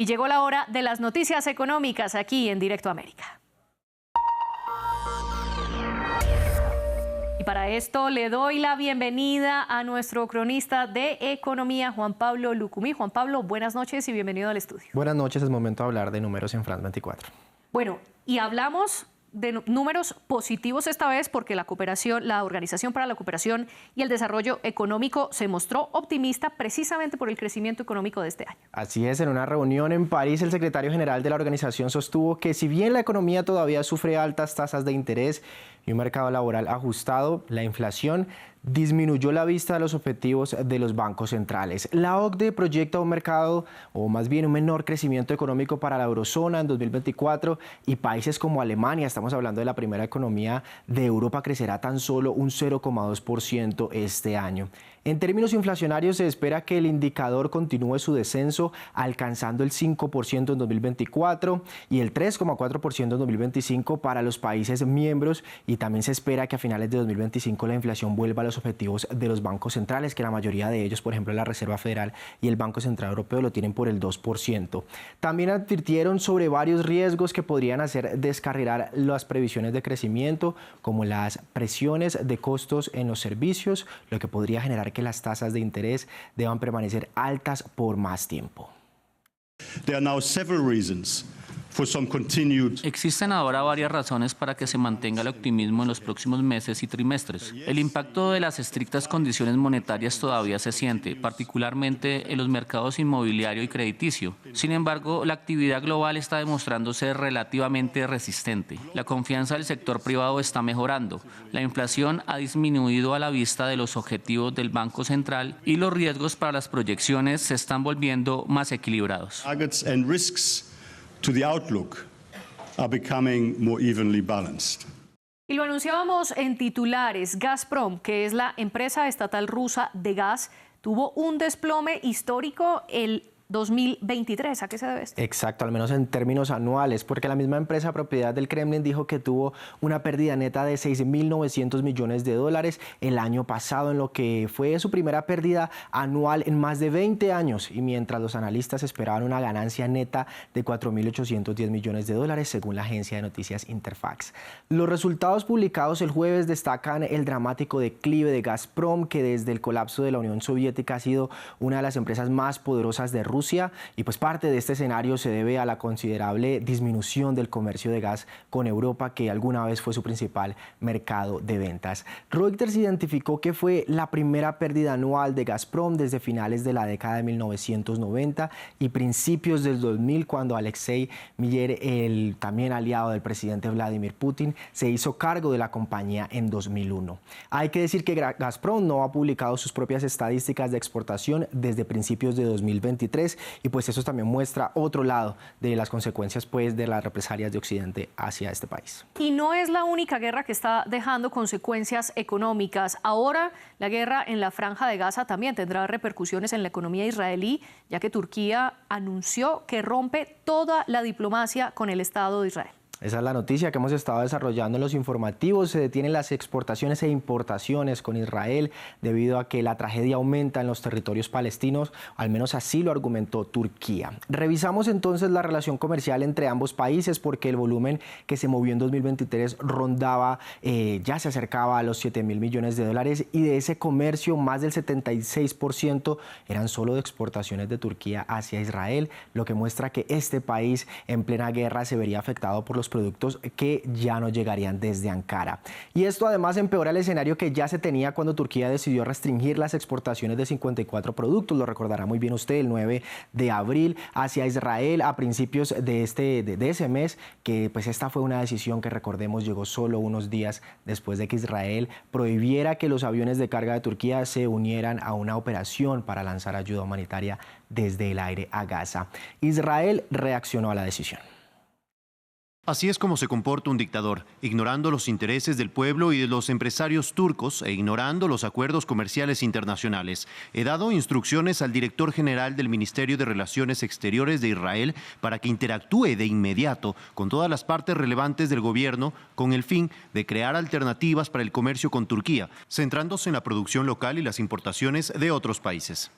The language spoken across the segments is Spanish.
Y llegó la hora de las noticias económicas aquí en Directo América. Y para esto le doy la bienvenida a nuestro cronista de economía, Juan Pablo Lucumí. Juan Pablo, buenas noches y bienvenido al estudio. Buenas noches, es momento de hablar de números en France 24. Bueno, y hablamos de números positivos esta vez porque la Organización para la Cooperación y el Desarrollo Económico se mostró optimista precisamente por el crecimiento económico de este año. Así es, en una reunión en París, el secretario general de la organización sostuvo que si bien la economía todavía sufre altas tasas de interés y un mercado laboral ajustado, la inflación disminuyó la vista de los objetivos de los bancos centrales. La OCDE proyecta un mercado, o más bien un menor crecimiento económico para la eurozona en 2024 y países como Alemania, estamos hablando de la primera economía de Europa, crecerá tan solo un 0,2% este año. En términos inflacionarios, se espera que el indicador continúe su descenso, alcanzando el 5% en 2024 y el 3,4% en 2025 para los países miembros, y también se espera que a finales de 2025 la inflación vuelva a los objetivos de los bancos centrales, que la mayoría de ellos, por ejemplo la Reserva Federal y el Banco Central Europeo, lo tienen por el 2%. También advirtieron sobre varios riesgos que podrían hacer descarrilar las previsiones de crecimiento, como las presiones de costos en los servicios, lo que podría generar que las tasas de interés deban permanecer altas por más tiempo. There are now several reasons for some continued. Existen ahora varias razones para que se mantenga el optimismo en los próximos meses y trimestres. El impacto de las estrictas condiciones monetarias todavía se siente, particularmente en los mercados inmobiliario y crediticio. Sin embargo, la actividad global está demostrándose relativamente resistente. La confianza del sector privado está mejorando. La inflación ha disminuido a la vista de los objetivos del Banco Central y los riesgos para las proyecciones se están volviendo más equilibrados. Targets and risks to the outlook are becoming more evenly balanced. Y lo anunciábamos en titulares, Gazprom, que es la empresa estatal rusa de gas, tuvo un desplome histórico el 2023. ¿A qué se debe esto? Exacto, al menos en términos anuales, porque la misma empresa propiedad del Kremlin dijo que tuvo una pérdida neta de 6.900 millones de dólares el año pasado, en lo que fue su primera pérdida anual en más de 20 años, y mientras los analistas esperaban una ganancia neta de 4.810 millones de dólares, según la agencia de noticias Interfax. Los resultados publicados el jueves destacan el dramático declive de Gazprom, que desde el colapso de la Unión Soviética ha sido una de las empresas más poderosas de Rusia, y pues parte de este escenario se debe a la considerable disminución del comercio de gas con Europa, que alguna vez fue su principal mercado de ventas. Reuters identificó que fue la primera pérdida anual de Gazprom desde finales de la década de 1990 y principios del 2000, cuando Alexei Miller, el también aliado del presidente Vladimir Putin, se hizo cargo de la compañía en 2001. Hay que decir que Gazprom no ha publicado sus propias estadísticas de exportación desde principios de 2023, y pues eso también muestra otro lado de las consecuencias pues de las represalias de Occidente hacia este país. Y no es la única guerra que está dejando consecuencias económicas. Ahora la guerra en la Franja de Gaza también tendrá repercusiones en la economía israelí, ya que Turquía anunció que rompe toda la diplomacia con el Estado de Israel. Esa es la noticia que hemos estado desarrollando en los informativos. Se detienen las exportaciones e importaciones con Israel debido a que la tragedia aumenta en los territorios palestinos, al menos así lo argumentó Turquía. Revisamos entonces la relación comercial entre ambos países, porque el volumen que se movió en 2023 rondaba, ya se acercaba a los 7.000 millones de dólares, y de ese comercio más del 76% eran solo de exportaciones de Turquía hacia Israel, lo que muestra que este país en plena guerra se vería afectado por los productos que ya no llegarían desde Ankara. Y esto además empeora el escenario que ya se tenía cuando Turquía decidió restringir las exportaciones de 54 productos, lo recordará muy bien usted, el 9 de abril hacia Israel a principios de ese mes, que pues esta fue una decisión que, recordemos, llegó solo unos días después de que Israel prohibiera que los aviones de carga de Turquía se unieran a una operación para lanzar ayuda humanitaria desde el aire a Gaza. Israel reaccionó a la decisión. Así es como se comporta un dictador, ignorando los intereses del pueblo y de los empresarios turcos e ignorando los acuerdos comerciales internacionales. He dado instrucciones al director general del Ministerio de Relaciones Exteriores de Israel para que interactúe de inmediato con todas las partes relevantes del gobierno con el fin de crear alternativas para el comercio con Turquía, centrándose en la producción local y las importaciones de otros países.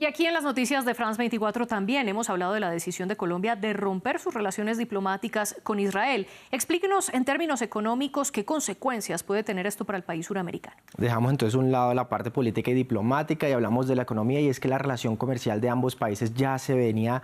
Y aquí en las noticias de France 24 también hemos hablado de la decisión de Colombia de romper sus relaciones diplomáticas con Israel. Explíquenos en términos económicos qué consecuencias puede tener esto para el país suramericano. Dejamos entonces a un lado la parte política y diplomática y hablamos de la economía, y es que la relación comercial de ambos países ya se veían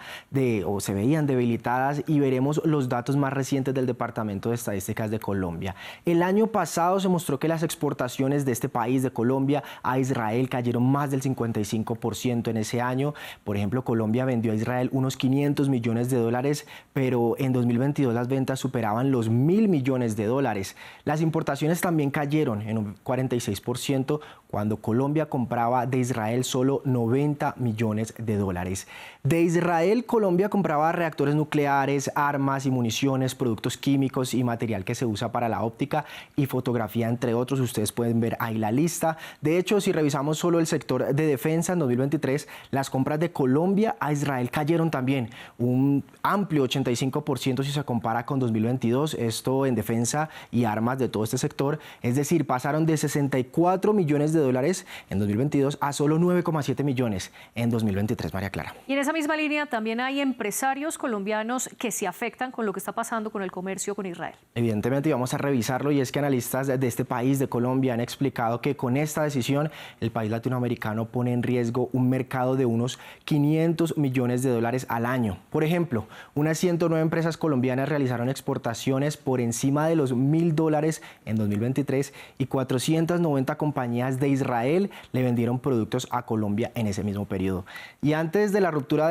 debilitadas, y veremos los datos más recientes del Departamento de Estadísticas de Colombia. El año pasado se mostró que las exportaciones de este país, de Colombia, a Israel cayeron más del 55% en ese año. Por ejemplo, Colombia vendió a Israel unos 500 millones de dólares, pero en 2022 las ventas superaban los 1.000 millones de dólares. Las importaciones también cayeron en un 46%, cuando Colombia compraba de Israel solo 90 millones de dólares. De Israel, Colombia compraba reactores nucleares, armas y municiones, productos químicos y material que se usa para la óptica y fotografía, entre otros. Ustedes pueden ver ahí la lista. De hecho, si revisamos solo el sector de defensa en 2023, las compras de Colombia a Israel cayeron también un amplio 85% si se compara con 2022, esto en defensa y armas de todo este sector, es decir, pasaron de 64 millones de dólares en 2022 a solo 9,7 millones en 2023, María Clara. Y en esa misma línea también hay empresarios colombianos que se afectan con lo que está pasando con el comercio con Israel. Evidentemente, vamos a revisarlo, y es que analistas de este país, de Colombia, han explicado que con esta decisión el país latinoamericano pone en riesgo un mercado de unos 500 millones de dólares al año. Por ejemplo, unas 109 empresas colombianas realizaron exportaciones por encima de los $1.000 en 2023, y 490 compañías de Israel le vendieron productos a Colombia en ese mismo periodo. Y antes de la ruptura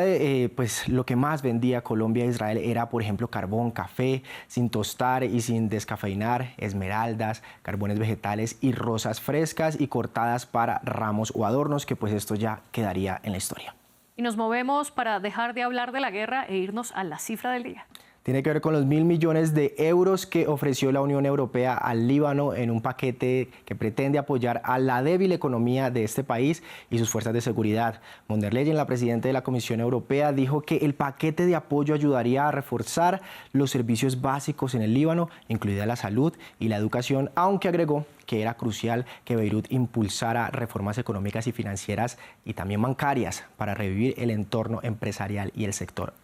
lo que más vendía Colombia a Israel era, por ejemplo, carbón, café sin tostar y sin descafeinar, esmeraldas, carbones vegetales y rosas frescas y cortadas para ramos o adornos, que pues esto ya quedaría en la historia. Y nos movemos para dejar de hablar de la guerra e irnos a la cifra del día. Tiene que ver con los 1.000 millones de euros que ofreció la Unión Europea al Líbano en un paquete que pretende apoyar a la débil economía de este país y sus fuerzas de seguridad. Von der Leyen, la presidenta de la Comisión Europea, dijo que el paquete de apoyo ayudaría a reforzar los servicios básicos en el Líbano, incluida la salud y la educación, aunque agregó que era crucial que Beirut impulsara reformas económicas y financieras y también bancarias para revivir el entorno empresarial y el sector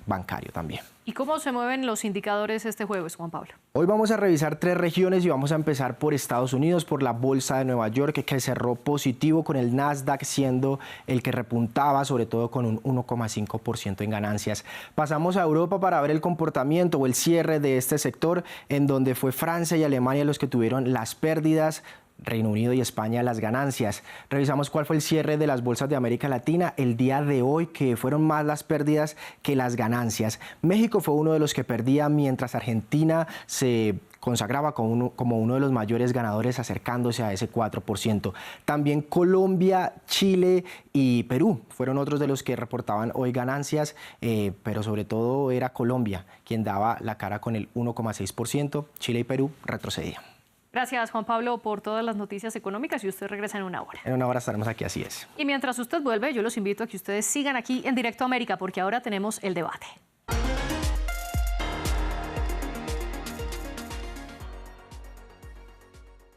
bancario también. ¿Y cómo se mueven los indicadores este jueves, Juan Pablo? Hoy vamos a revisar 3 regiones y vamos a empezar por Estados Unidos, por la Bolsa de Nueva York, que cerró positivo, con el Nasdaq siendo el que repuntaba, sobre todo con un 1,5% en ganancias. Pasamos a Europa para ver el comportamiento o el cierre de este sector, en donde fue Francia y Alemania los que tuvieron las pérdidas, Reino Unido y España las ganancias. Revisamos cuál fue el cierre de las bolsas de América Latina el día de hoy, que fueron más las pérdidas que las ganancias. México fue uno de los que perdía, mientras Argentina se consagraba como uno de los mayores ganadores, acercándose a ese 4%. También Colombia, Chile y Perú fueron otros de los que reportaban hoy ganancias, pero sobre todo era Colombia quien daba la cara con el 1,6%. Chile y Perú retrocedían. Gracias, Juan Pablo, por todas las noticias económicas, y usted regresa en una hora. En una hora estaremos aquí, así es. Y mientras usted vuelve, yo los invito a que ustedes sigan aquí en Directo América, porque ahora tenemos el debate.